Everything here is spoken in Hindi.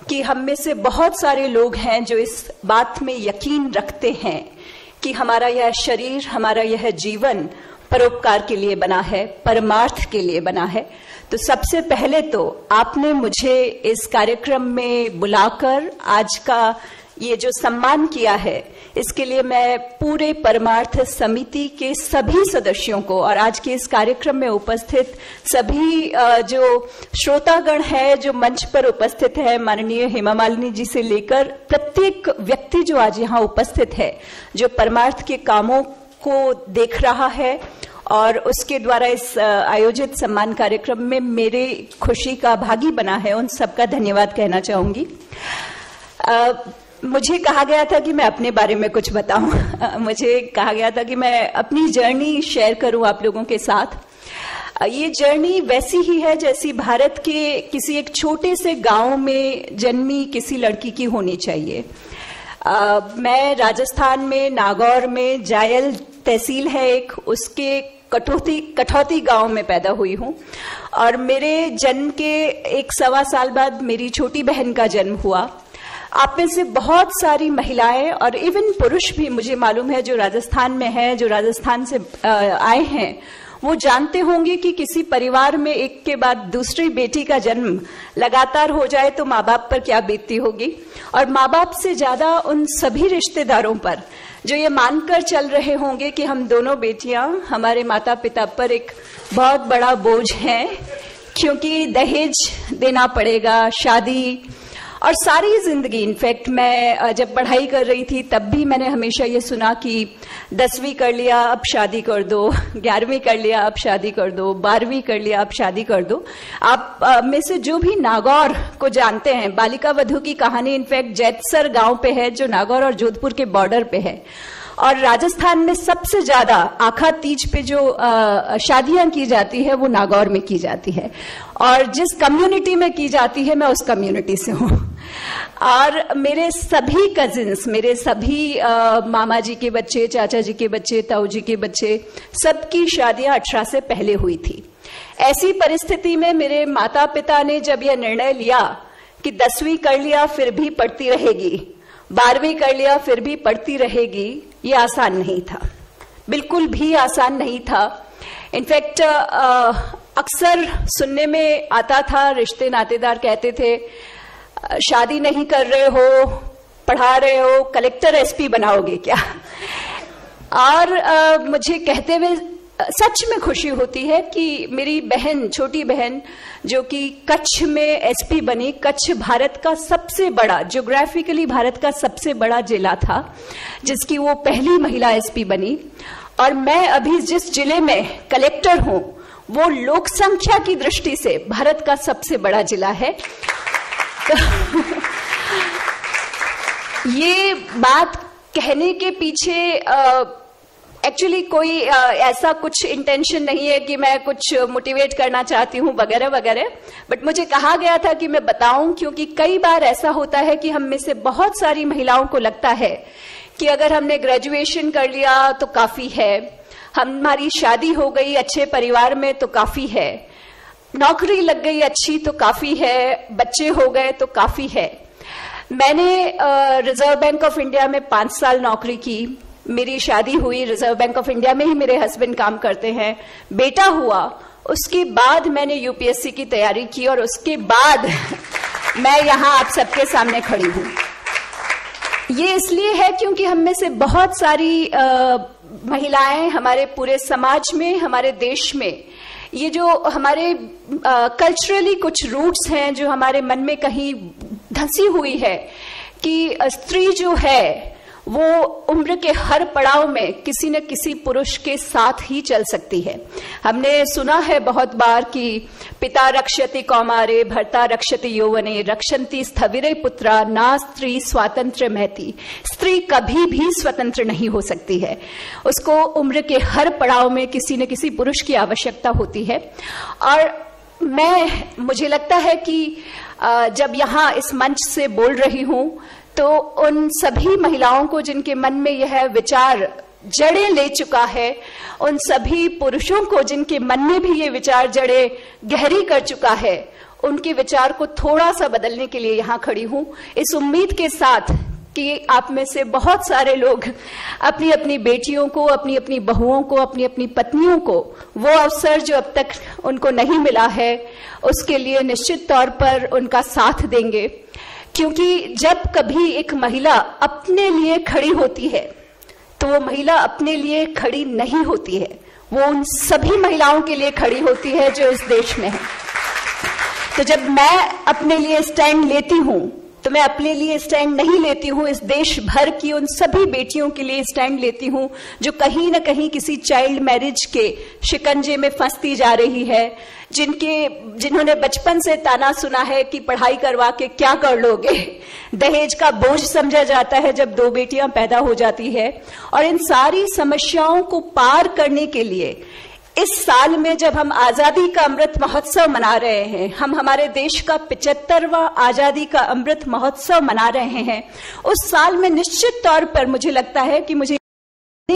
कि हम में से बहुत सारे लोग हैं जो इस बात में यकीन रखते हैं कि हमारा यह शरीर, हमारा यह जीवन परोपकार के लिए बना है, परमार्थ के लिए बना है। तो सबसे पहले तो आपने मुझे इस कार्यक्रम में बुलाकर आज का ये जो सम्मान किया है, इसके लिए मैं पूरे परमार्थ समिति के सभी सदस्यों को और आज के इस कार्यक्रम में उपस्थित सभी जो श्रोतागण है, जो मंच पर उपस्थित है, माननीय हेमा मालिनी जी से लेकर प्रत्येक व्यक्ति जो आज यहाँ उपस्थित है, जो परमार्थ के कामों को देख रहा है और उसके द्वारा इस आयोजित सम्मान कार्यक्रम में मेरे खुशी का भागी बना है, उन सबका धन्यवाद कहना चाहूंगी। मुझे कहा गया था कि मैं अपने बारे में कुछ बताऊं। मुझे कहा गया था कि मैं अपनी जर्नी शेयर करूं आप लोगों के साथ। ये जर्नी वैसी ही है जैसी भारत के किसी एक छोटे से गांव में जन्मी किसी लड़की की होनी चाहिए। मैं राजस्थान में नागौर में जायल तहसील है एक, उसके कठौती गांव में पैदा हुई हूं और मेरे जन्म के 1-1.25 साल बाद मेरी छोटी बहन का जन्म हुआ। आप में से बहुत सारी महिलाएं और इवन पुरुष भी मुझे मालूम है जो राजस्थान में है, जो राजस्थान से आए हैं, वो जानते होंगे कि किसी परिवार में एक के बाद दूसरी बेटी का जन्म लगातार हो जाए तो माँ बाप पर क्या बीतती होगी, और माँ बाप से ज्यादा उन सभी रिश्तेदारों पर जो ये मानकर चल रहे होंगे कि हम दोनों बेटियां हमारे माता पिता पर एक बहुत बड़ा बोझ हैं, क्योंकि दहेज देना पड़ेगा, शादी और सारी जिंदगी। इनफैक्ट मैं जब पढ़ाई कर रही थी तब भी मैंने हमेशा ये सुना कि 10वीं कर लिया अब शादी कर दो, 11वीं कर लिया अब शादी कर दो, 12वीं कर लिया अब शादी कर दो। आप में से जो भी नागौर को जानते हैं, बालिका वधू की कहानी इनफैक्ट जैतसर गांव पे है जो नागौर और जोधपुर के बॉर्डर पे है, और राजस्थान में सबसे ज्यादा आखा तीज पे जो शादियां की जाती है वो नागौर में की जाती है, और जिस कम्युनिटी में की जाती है मैं उस कम्युनिटी से हूँ। और मेरे सभी कजिन्स, मेरे सभी मामा जी के बच्चे, चाचा जी के बच्चे, ताऊ जी के बच्चे, सबकी शादियां 18 से पहले हुई थी। ऐसी परिस्थिति में मेरे माता पिता ने जब यह निर्णय लिया कि 10वीं कर लिया फिर भी पढ़ती रहेगी, 12वीं कर लिया फिर भी पढ़ती रहेगी, ये आसान नहीं था, बिल्कुल भी आसान नहीं था। इनफैक्ट अक्सर सुनने में आता था, रिश्ते नातेदार कहते थे शादी नहीं कर रहे हो, पढ़ा रहे हो, कलेक्टर एसपी बनाओगे क्या। और मुझे कहते हुए सच में खुशी होती है कि मेरी बहन, छोटी बहन जो कि कच्छ में एसपी बनी, कच्छ भारत का सबसे बड़ा, ज्योग्राफिकली भारत का सबसे बड़ा जिला था, जिसकी वो पहली महिला एसपी बनी, और मैं अभी जिस जिले में कलेक्टर हूं वो लोक संख्या की दृष्टि से भारत का सबसे बड़ा जिला है। ये बात कहने के पीछे एक्चुअली कोई ऐसा कुछ इंटेंशन नहीं है कि मैं कुछ मोटिवेट करना चाहती हूँ वगैरह वगैरह, बट मुझे कहा गया था कि मैं बताऊं, क्योंकि कई बार ऐसा होता है कि हम में से बहुत सारी महिलाओं को लगता है कि अगर हमने ग्रेजुएशन कर लिया तो काफी है, हमारी शादी हो गई अच्छे परिवार में तो काफी है, नौकरी लग गई अच्छी तो काफी है, बच्चे हो गए तो काफी है। मैंने रिजर्व बैंक ऑफ इंडिया में 5 साल नौकरी की, मेरी शादी हुई, रिजर्व बैंक ऑफ इंडिया में ही मेरे हस्बैंड काम करते हैं, बेटा हुआ, उसके बाद मैंने यूपीएससी की तैयारी की और उसके बाद मैं यहाँ आप सबके सामने खड़ी हूँ। ये इसलिए है क्योंकि हम में से बहुत सारी महिलाएं हमारे पूरे समाज में, हमारे देश में, ये जो हमारे कल्चरली कुछ रूट्स हैं जो हमारे मन में कहीं धंसी हुई है कि स्त्री जो है वो उम्र के हर पड़ाव में किसी न किसी पुरुष के साथ ही चल सकती है। हमने सुना है बहुत बार कि पिता रक्षति कौमारे, भर्ता रक्षति यौवने, रक्षन्ति स्थविरे पुत्रा, ना स्त्री स्वातंत्र महती। स्त्री कभी भी स्वतंत्र नहीं हो सकती है, उसको उम्र के हर पड़ाव में किसी न किसी पुरुष की आवश्यकता होती है। और मुझे लगता है कि जब यहाँ इस मंच से बोल रही हूं तो उन सभी महिलाओं को जिनके मन में यह विचार जड़ें ले चुका है, उन सभी पुरुषों को जिनके मन में भी ये विचार जड़ें गहरी कर चुका है, उनके विचार को थोड़ा सा बदलने के लिए यहाँ खड़ी हूँ, इस उम्मीद के साथ कि आप में से बहुत सारे लोग अपनी अपनी बेटियों को, अपनी अपनी बहुओं को, अपनी अपनी पत्नियों को वो अवसर जो अब तक उनको नहीं मिला है, उसके लिए निश्चित तौर पर उनका साथ देंगे। क्योंकि जब कभी एक महिला अपने लिए खड़ी होती है तो वो महिला अपने लिए खड़ी नहीं होती है, वो उन सभी महिलाओं के लिए खड़ी होती है जो इस देश में है। तो जब मैं अपने लिए स्टैंड लेती हूं तो मैं अपने लिए स्टैंड नहीं लेती हूं, इस देश भर की उन सभी बेटियों के लिए स्टैंड लेती हूं जो कहीं ना कहीं किसी चाइल्ड मैरिज के शिकंजे में फंसती जा रही है, जिन्होंने बचपन से ताना सुना है कि पढ़ाई करवा के क्या कर लोगे, दहेज का बोझ समझा जाता है जब 2 बेटियां पैदा हो जाती है। और इन सारी समस्याओं को पार करने के लिए इस साल में जब हम आजादी का अमृत महोत्सव मना रहे हैं, हम हमारे देश का 75वां आजादी का अमृत महोत्सव मना रहे हैं, उस साल में निश्चित तौर पर मुझे लगता है कि मुझे